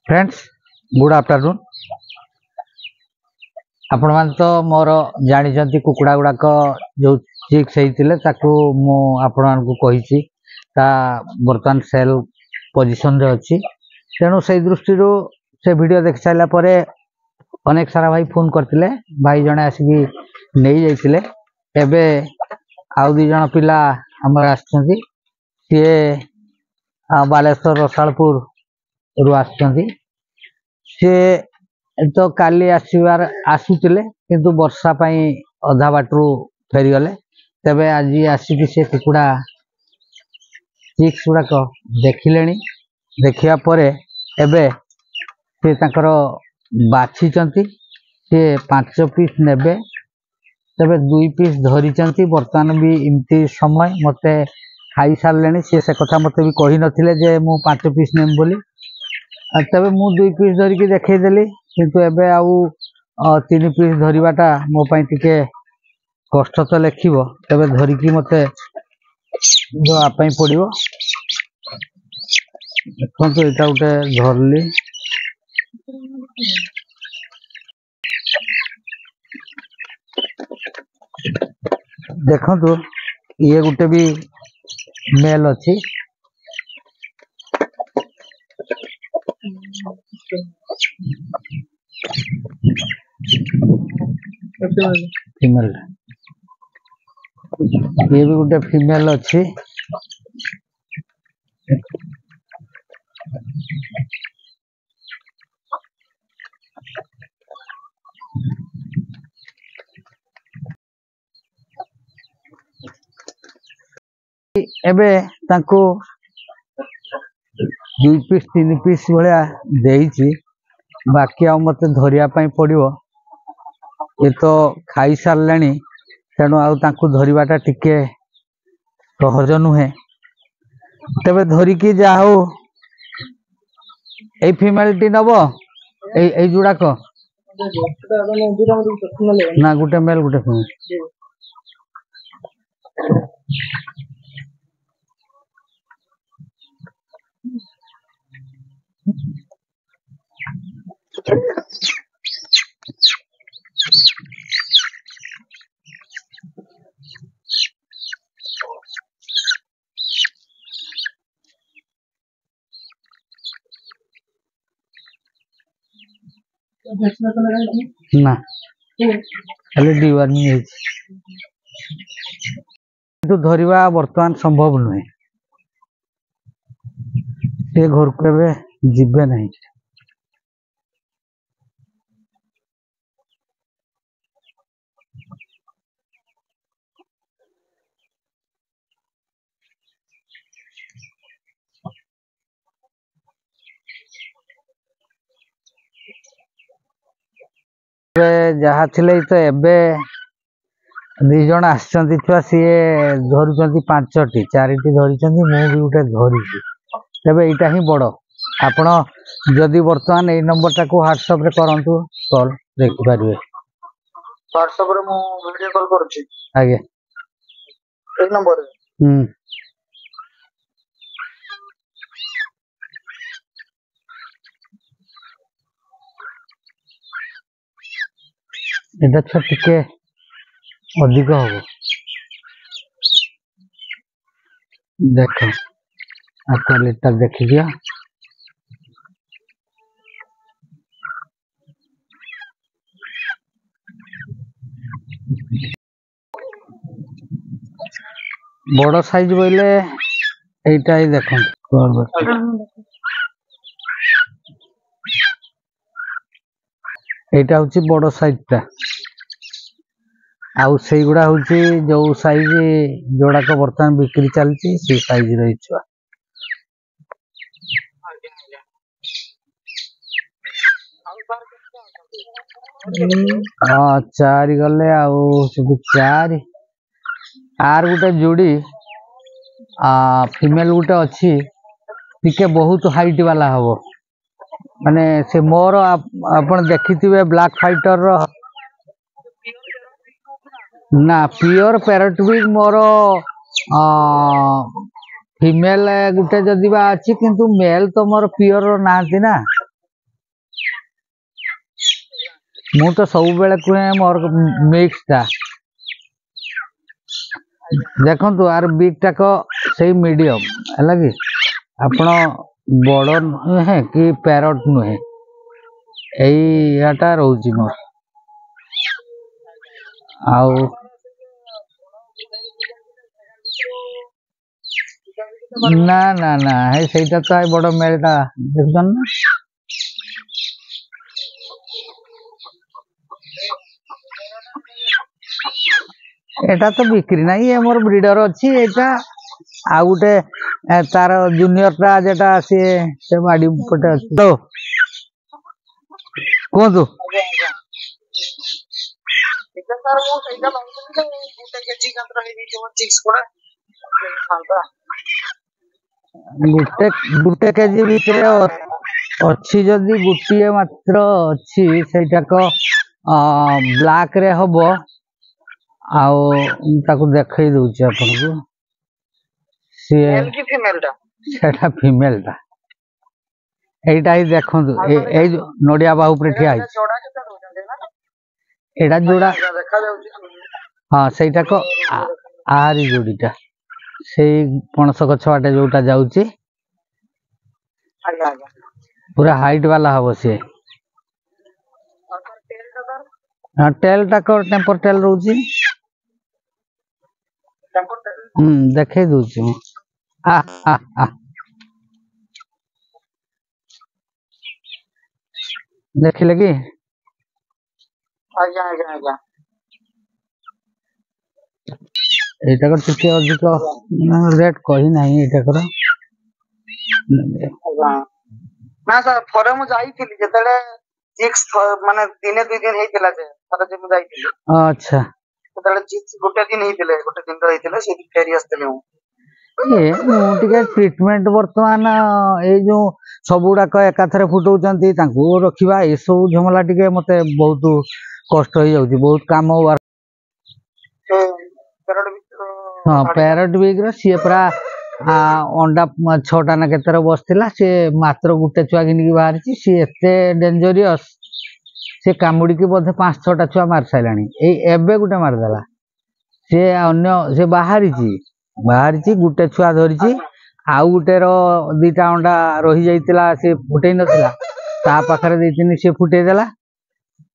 Friends good afternoon आपण मान तो मोर जानी कुकुड़ा गुड़ाक जो चिक्स होते मु आपण को कही बर्तमान सेल पोजिशन रे अच्छी तेणु से दृष्टि से वीडियो देख सारा पर अनेक सारा भाई फोन करते भाई जड़े आसिक नहीं जाइए एवं आउ दी जन पिला आम सी बालेश्वर रसालपुर रु सी तो काली आसुले किंतु वर्षा पाई अधा बाटू फेरीगले तेबे आज आसिक से कुकुड़ा चिक्स गुड़ाक देखिले देखिया परे एबे से ताकर बाछी सी 5 पीस नेबे तेबे 2 पीस धरी बर्तमान भी इमती समय मते खाई सारे से कथा मत भी कही नथिले जे मु 5 पीस नेम बोली तबे मु 2 पीस धरिकी देखईदेली किंतु एबे आउ 3 पीस धरिबाटा मो पई टिके कष्ट तो लेखिबो तबे धरिकी मते जो आपई पड़िबो देखंतु एटा उटे धरली देखंतु ये गुटे भी मेल अच्छी फीमेल ये भी गोटे फीमेल अच्छी एबे तांको 2 पीस 3 पीस भाया देइछि बाकी आ मते धरिया पई पड़िबो ये तो खाई सारलेनी तेणु आउ तांको धरिबाटा टिके सहज नुहे तबे धरिकी जा हो ए फीमेल टी नबो ए जुड़ाक ना गुटे मेल गुटे फीमेल ना खाली डिवार्मिंग तो धरिबा वर्तमान संभव नुहे से घर को एबे जिबे नहीं जहाँ थिले तो एबे 2 जन आसचंती छुआ सी धरुचंती 5टी 4टी धरिचंती मु भी उठे धरिची तबे एटा ही बड़ आपण जदि वर्तमान ए नंबर टाको व्हाट्सएप रे करंतु कॉल देखि पारिबे व्हाट्सएप रे मु वीडियो कॉल करूची आगे एक नंबर एटा छ टिके अधिक हो देख आपका लीटर देख दिया बड़ साइज बोले एटा ही देख एटा हूँ बड़ साइज टा आउ से गुड़ा हूँ जो साइज जोड़ाक बर्तमान बिक्री चलती से साइज रही छुआ हाँ 4 गले आर गोटे जोड़ी फीमेल गोटे अच्छी टिके बहुत हाइट वाला हम माने से मोर आपण देखिथिबे ब्लैक फाइटर रो ना प्योर पैरेट भी मोर ଫିମେଲ ଗୋଟେ ଯଦି ବା ଅଛି କିନ୍ତୁ ମେଲ ତ ମୋର ପିଓର ନାହାନ୍ତି ନା। ମୁଁ ତ ସବୁବେଳେ କୁହେ ମୋର ମିକ୍ସ ଟା। ଦେଖନ୍ତୁ ଆର ବିଗ ଟାକ ସେଇ ମିडियम ହେଲା କି ଆପଣ ବଡ ନୁହେଁ କି ପ୍ୟାରଟ ନୁହେଁ, ଏଇଟା ରହୁଛି ମୋର। ଆଉ ନା ନା ନା ସେଇଟା ତ ବଡ ମେଳଟା ଦେଖୁଛନ୍ ନା। ଏଟା ତ ବିକ୍ରି ନାହିଁ, ଏ ମୋର ବ୍ରିଡର ଅଛି। ଏଇଟା ଆଉ ଗୋଟେ ତାର ଜୁନିୟର ଟା ଯେଟା ସିଏ ସେ ବାଡି ପଟେ ଅଛି। ତ କୁହନ୍ତୁ। ଗୋଟେ କେଜି ଭିତରେ ଅଛି ଯଦି ଗୋଟିଏ ମାତ୍ର ଅଛି, ସେଇଟାକ ବ୍ଲାକ ରେ ହବ। ଆଉ ତାକୁ ଦେଖେଇ ଦଉଛି ଆପଣଙ୍କୁ, ସିଏ ସେଟା ଫିମେଲ ଟା। এইটা ହିଁ ଦେଖନ୍ତୁ, ଏଇ ଯୋଉ ନଡିଆ ବାହୁ ଉପରେ ଠିଆ ହେଇଛି ଏଇଟା ଯୋଉଟା, ହଁ ସେଇଟାକ ଆରି ଯୋଡିଟା ସେଇ ପଣସ ଗଛ ବାଟେ ଯୋଉଟା ଯାଉଛି ପୁରା ହାଇଟ ବାଲା ହବ ସିଏ। ଟେଲ ଟାକ ଟେମ୍ପର ଟେଲ ରହୁଛି। ଦେଖେଇ ଦଉଛି ମୁଁ। ଦେଖିଲେ କି? ଏଇଟାକ ଟିକେ ଅଧିକ ରେଟ୍ କହି ନାହିଁ ଏଇଟାକର। ନା ସାର୍ ଥରେ ମୁଁ ଯାଇଥିଲି ଯେତେବେଳେ ମାନେ ଦିନେ 2 ଦିନ ହେଇଥିଲା ଯେ ଥରେ ଯେ ମୁଁ ଯାଇଥିଲି। ଆଚ୍ଛା। ସେତେବେଳେ ଗୋଟେ ଦିନ ହେଇଥିଲେ, ଗୋଟେ ଦିନ ହେଇଥିଲେ ସେଇଠି ଫେରି ଆସିଥିଲି ମୁଁ। ମୁଁ ଟିକେ ଟ୍ରିଟମେଣ୍ଟ ବର୍ତ୍ତମାନ ଏଇ ଯୋଉ ସବୁଗୁଡାକ ଏକାଥରେ ଫୁଟଉଛନ୍ତି ତାଙ୍କୁ ରଖିବା ଏସବୁ ଝମଲା ଟିକେ ମତେ ବହୁତ କଷ୍ଟ ହେଇଯାଉଛି, ବହୁତ କାମ। ହଁ ପ୍ୟାରଟ ବିଗ ର ସିଏ ପୁରା अंडा 6टा ना केतर बसला सी मात्र गोटे छुआ घिनिकी बाहरी सी एते डेंजरियस सी कामुड़ी की बोधे 5-6टा छुआ मार सारे एबे गोटे मारदेला सी अन्य सी बाहरी गोटे छुआ धरी आउ गोटे दीटा अंडा रही जाइतिला सी फुटई नथिला ता पाखरे देतिनी सी फुटईदेला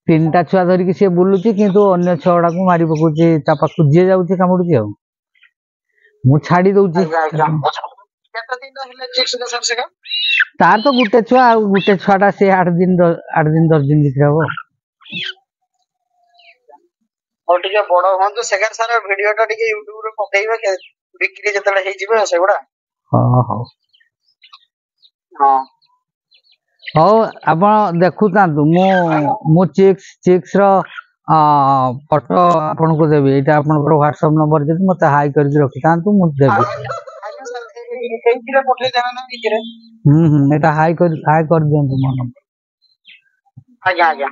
3टा छुआ धरिकी सी बुलुची किंतु अन्य 6टा को मारी पकउची ता पाखु जे जाउची कामुड़ुची आ मु छाड़ी दउची तार तो गोटे छुआटा सी 8 दिन 10 दिन भितर हबो और टिके बड़ होंतु सेकेंड सारा वीडियो टा टिके YouTube रे पकेइबा के बिक्री जतले हे जिबे सेगुडा हां हां हां हो आपण देखुतांतु मु चिक्स रो फोटो आपन को देबी एटा आपन को WhatsApp नंबर दे मते हाई करके रखितांतु मु देबी एटा हाई कर दियंतु मन आज्ञा आज्ञा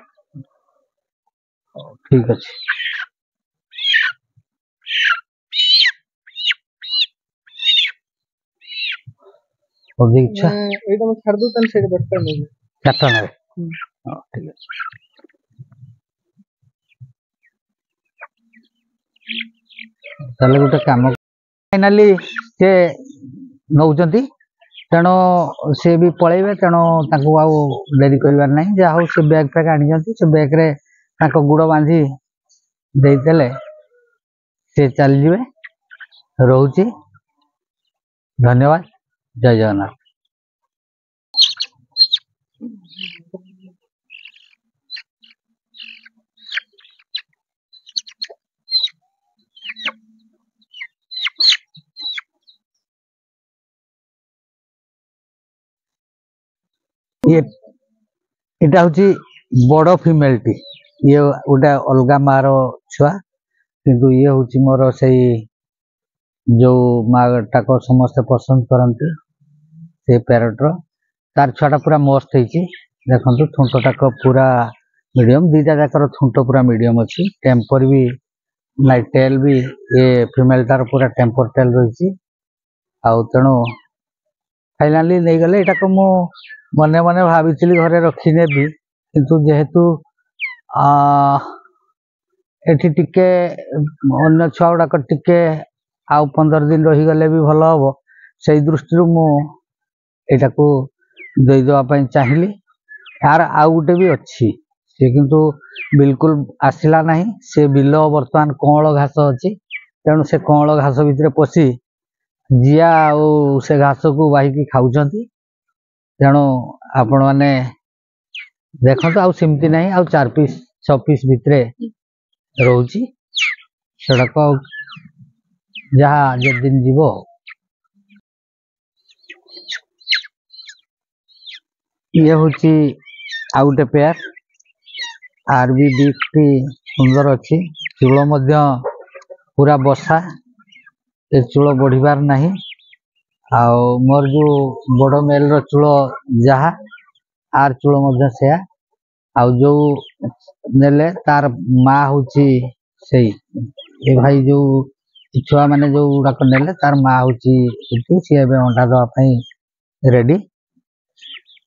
ठीक अछि ओदी इच्छा एटा म छाड़ दू तन सेट बटन नहीं चाटा ना हां ठीक अछि ताले गोटे काम फाइनली से नौचंती तेणु सी भी पलैबे तेणु ताकू आउ डेरी करिवार नहीं जा हो से बैग पैक आनी से बैग रे ताको गुड़ बांधी देदेले से चल जिवे रोची धन्यवाद जय जगन्नाथ ये इटा हूँ बड़ फीमेल टी ये गोटे अलग मार छुआ किंतु ये हूँ मोर से जो माँ को समस्ते पसंद करते से पैरट तार छुआटा पूरा मस्त है देखो थुंटटाक पूरा मीडियम दीटा जाकर थुंट पूरा मीडियम अच्छी टेम्पर भी नाइ टेल भी ये फीमेल तार पूरा टेम्पर टेल रही ଆଉ ତେଣୁ ଫାଇନାଲି ନେଇଗଲେ। ଏଇଟାକୁ ମୁଁ ମନେ ମନେ ଭାବିଥିଲି ଘରେ ରଖିନେବି, କିନ୍ତୁ ଯେହେତୁ ଏଠି ଟିକେ ଅନ୍ୟ ଛୁଆ ଗୁଡାକ ଟିକେ ଆଉ 15 ଦିନ ରହିଗଲେ ବି ଭଲ ହବ, ସେଇ ଦୃଷ୍ଟିରୁ ମୁଁ ଏଇଟାକୁ ଦେଇଦେବା ପାଇଁ ଚାହିଁଲି। यार आउ गोटे भी अच्छी से किंतु बिल्कुल आसला नहीं। से बिल बर्तमान कौल घास अच्छी, तेणु से कौल घास भितर पशि जिया से घास को बाहिकी खाऊं। तेणु आपण मैंने देखो आउ सेमती नहीं, आउ 4 पीस 6 पीस भितर रोची सड़क जहाँ जे दिन जीव। ये हूँ आउ गोटे पेयर आर भी दिखती सुंदर अच्छी। चूल पूरा बसा, ये चूल बढ़िबार नहीं। आउ मोर जो बड़ मेल रो चूल जहा आर चूल से आउ जो नेले तार माँ हूँ से भाई जो छुआ मैंने जो गुड़ाक नेले तार माँ हूँ सी अंडा दवाई रेडी।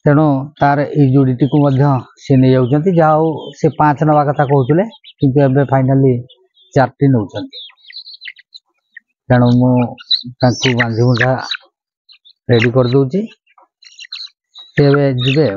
तेणु तार ये जोड़ी को सी नहीं जाऊँच। जहा से 5 नवा कथा कहते किंतु एबे फाइनाली 4टी नौ। तेणु मुझे बांधी बुझा रेडी कर दूची, जीवे।